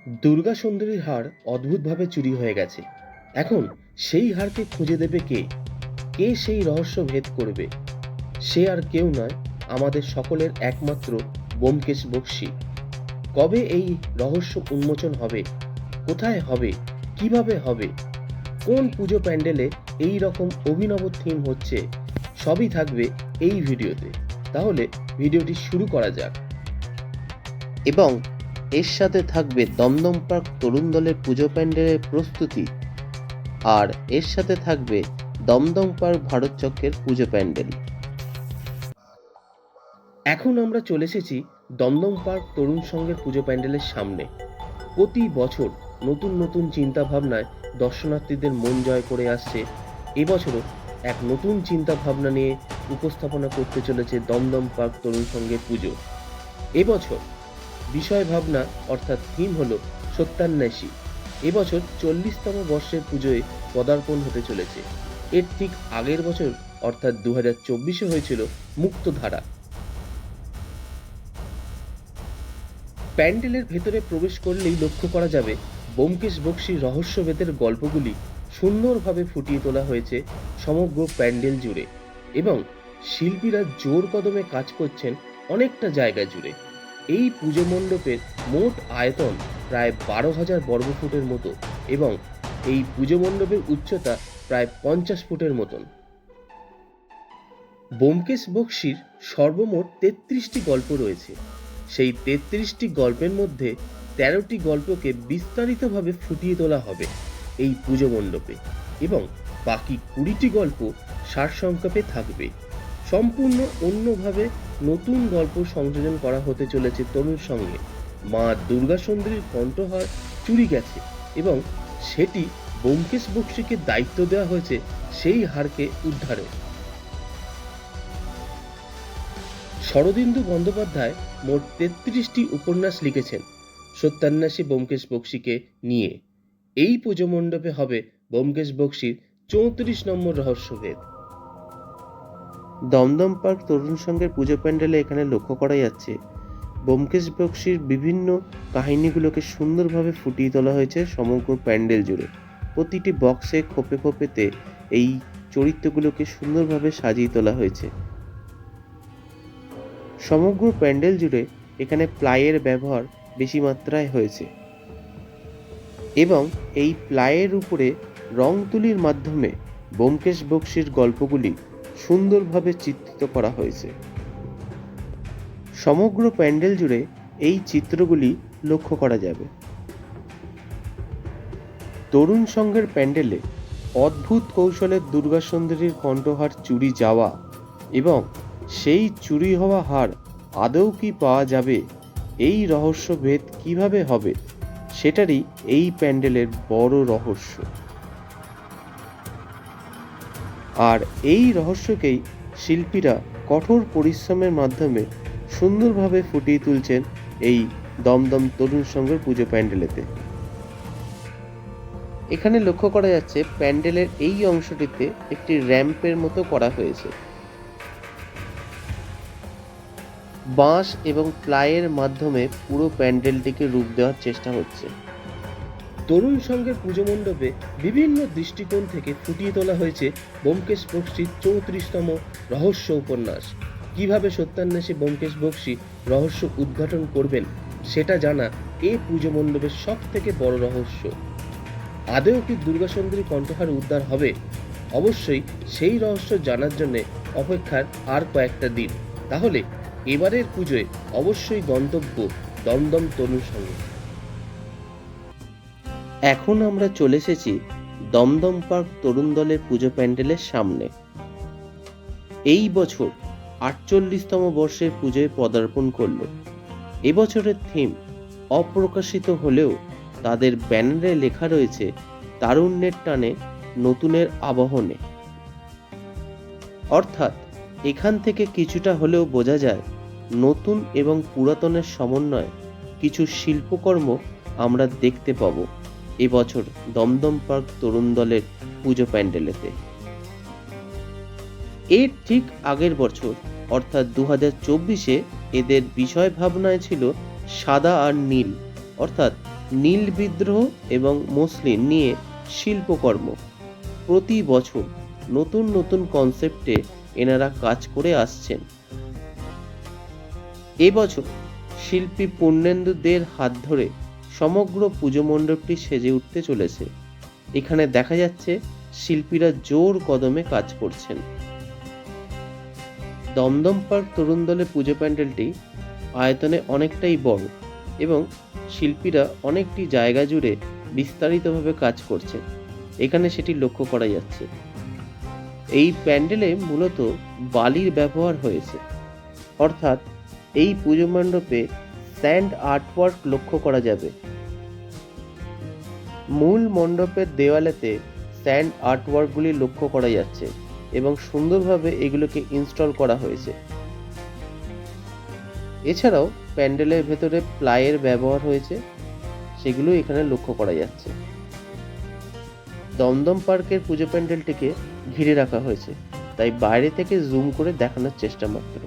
দুর্গা সুন্দরীর হার অদ্ভুতভাবে চুরি হয়ে গেছে। এখন সেই হারকে খুঁজে দেবে কে? কে সেই রহস্য ভেদ করবে? সে আর কেউ নয়, আমাদের সকলের একমাত্র ব্যোমকেশ বক্সী। কবে এই রহস্য উন্মোচন হবে? কোথায় হবে? কিভাবে হবে? কোন পুজো প্যান্ডেলে এই রকম অভিনব থিম হচ্ছে? সবই থাকবে এই ভিডিওতে। তাহলে ভিডিওটি শুরু করা যাক। এবং এর সাথে থাকবে দমদম পার্ক তরুণ দলের পুজো প্যান্ডেলের প্রস্তুতি, আর এর সাথে থাকবে দমদম পার্ক ভারত চক্রের পুজো প্যান্ডেল। এখন আমরা চলে এসেছি দমদম পার্ক তরুণ সংঘের পুজো প্যান্ডেলের সামনে। প্রতি বছর নতুন নতুন চিন্তা ভাবনায় দর্শনার্থীদের মন জয় করে আসছে। এবছরও এক নতুন চিন্তা ভাবনা নিয়ে উপস্থাপনা করতে চলেছে দমদম পার্ক তরুণ সংঘের পুজো। এবছর বিষয় ভাবনা অর্থাৎ থিম হলো সত্যান্বেষী। এবছর 40তম বর্ষের পুজোয় পদার্পণ হতে চলেছে। এর ঠিক আগের বছর অর্থাৎ 2024-এ হয়েছিল মুক্তধারা। প্যান্ডেলের ভেতরে প্রবেশ করলেই লক্ষ্য করা যাবে ব্যোমকেশ বক্সীর রহস্যভেদের গল্পগুলি সুন্দরভাবে ফুটিয়ে তোলা হয়েছে সমগ্র প্যান্ডেল জুড়ে, এবং শিল্পীরা জোর কদমে কাজ করছেন অনেকটা জায়গা জুড়ে। এই পুজো মণ্ডপের মোট আয়তন প্রায় 12,000 বর্গফুটের মতো, এবং এই পুজো মণ্ডপের উচ্চতা প্রায় 50 ফুটের মতন। ব্যোমকেশ বক্সীর সর্বমোট 33টি গল্প রয়েছে। সেই 33টি গল্পের মধ্যে 13টি গল্পকে বিস্তারিতভাবে ফুটিয়ে তোলা হবে এই পুজো মণ্ডপে, এবং বাকি 20টি গল্প সারসংক্ষেপে থাকবে। সম্পূর্ণ অন্যভাবে নতুন গল্প সংযোজন করা হতে চলেছে তরুণ সঙ্গে। মা দুর্গা সুন্দরীর কণ্ঠহার চুরি গেছে, এবং সেটি ব্যোমকেশ বক্সীকে দায়িত্ব দেওয়া হয়েছে সেই হারকে উদ্ধারে। শরদিন্দু বন্দ্যোপাধ্যায় মোট 33টি উপন্যাস লিখেছেন সত্যান্বেষী ব্যোমকেশ বক্সীকে নিয়ে। এই পুজো মণ্ডপে হবে ব্যোমকেশ বক্সীর 34 নম্বর রহস্যভেদ। দমদম পার্ক তরুণ সংঘের পুজো প্যান্ডেলে এখানে লক্ষ্য করা যাচ্ছে ব্যোমকেশ বক্সীর বিভিন্ন কাহিনীগুলোকে সুন্দরভাবে ফুটিয়ে তোলা হয়েছে সমগ্র প্যান্ডেল জুড়ে। প্রতিটি বক্সে খোপে খোপেতে এই চরিত্রগুলোকে সুন্দরভাবে সাজিয়ে তোলা হয়েছে। সমগ্র প্যান্ডেল জুড়ে এখানে প্লাইয়ের ব্যবহার বেশি মাত্রায় হয়েছে, এবং এই প্লাইয়ের উপরে রং তুলির মাধ্যমে ব্যোমকেশ বক্সীর গল্পগুলি সুন্দরভাবে চিত্রিত করা হয়েছে। সমগ্র প্যান্ডেল জুড়ে এই চিত্রগুলি লক্ষ্য করা যাবে। তরুণ সংঘের প্যান্ডেলে অদ্ভুত কৌশলে দুর্গা সুন্দরীর কণ্ঠহার চুরি যাওয়া, এবং সেই চুরি হওয়া হার আদৌ কি পাওয়া যাবে, এই রহস্যভেদ কিভাবে হবে, সেটারই এই প্যান্ডেলের বড় রহস্য। আর এই রহস্যকেই শিল্পীরা কঠোর পরিশ্রমের মাধ্যমে সুন্দরভাবে ফুটিয়ে তুলছেন এই দমদম তরুণ সংঘের পুজো প্যান্ডেলেতে। এখানে লক্ষ্য করা যাচ্ছে প্যান্ডেলের এই অংশটিতে একটি র্যাম্পের মতো করা হয়েছে। বাঁশ এবং প্লাইয়ের মাধ্যমে পুরো প্যান্ডেলটিকে রূপ দেওয়ার চেষ্টা হচ্ছে। তরুণ সংঘের পুজো মণ্ডপে বিভিন্ন দৃষ্টিকোণ থেকে ফুটিয়ে তোলা হয়েছে ব্যোমকেশ বক্সীর 34তম রহস্য উপন্যাস। কিভাবে সত্যান্বেষী ব্যোমকেশ বক্সী রহস্য উদ্ঘাটন করবেন সেটা জানা এই পুজো মণ্ডপের সব থেকে বড় রহস্য। আদৌ কি দুর্গা সুন্দরী কণ্ঠহার উদ্ধার হবে? অবশ্যই সেই রহস্য জানার জন্য অপেক্ষার আর কয়েকটা দিন। তাহলে এবারের পুজোয় অবশ্যই গন্তব্য দমদম তরুণ সংঘ। এখন আমরা চলে এসেছি দমদম পার্ক তরুণ দলের পুজো প্যান্ডেলের সামনে। এই বছর 48তম বর্ষের পুজোয় পদার্পণ করলো। এবছরের থিম অপ্রকাশিত হলেও তাদের ব্যানারে লেখা রয়েছে তারুণ্যের টানে নতুনের আবাহনে। অর্থাৎ এখান থেকে কিছুটা হলেও বোঝা যায় নতুন এবং পুরাতনের সমন্বয় কিছু শিল্পকর্ম আমরা দেখতে পাবো এবছর দমদম পার্ক তরুণ দলের পুজো প্যান্ডেলেতে। এর ঠিক আগের বছর অর্থাৎ 2024-এ এদের বিষয় ভাবনায় ছিল সাদা আর নীল, অর্থাৎ নীল বিদ্রোহ এবং মসলিন নিয়ে শিল্পকর্ম। প্রতি বছর নতুন নতুন কনসেপ্টে এনারা কাজ করে আসছেন। এবছর শিল্পী পূর্ণেন্দু দের হাত ধরে সমগ্র পুজো মণ্ডপটি সেজে উঠতে চলেছে। এখানে দেখা যাচ্ছে শিল্পীরা জোর কদমে কাজ করছেন। দমদম পার্ক তরুণ দলের পুজো প্যান্ডেলটি আয়তনে অনেকটাই বড় এবং শিল্পীরা অনেকটি জায়গা জুড়ে বিস্তারিতভাবে কাজ করছেন। এখানে সেটি লক্ষ্য করা যাচ্ছে। এই প্যান্ডেলে মূলত বালির ব্যবহার হয়েছে, অর্থাৎ এই পুজো মণ্ডপে স্যান্ড আর্টওয়ার্ক লক্ষ্য করা যাবে। মূল মণ্ডপের দেওয়ালেতে স্যান্ড আর্টওয়ার্কগুলি লক্ষ্য করা যাচ্ছে এবং সুন্দরভাবে এগুলোকে ইনস্টল করা হয়েছে। এছাড়াও প্যান্ডেলের ভেতরে প্লাইয়ের ব্যবহার হয়েছে, সেগুলো এখানে লক্ষ্য করা যাচ্ছে। দমদম পার্কের পুজো প্যান্ডেলটিকে ঘিরে রাখা হয়েছে, তাই বাইরে থেকে জুম করে দেখানোর চেষ্টা মাত্র।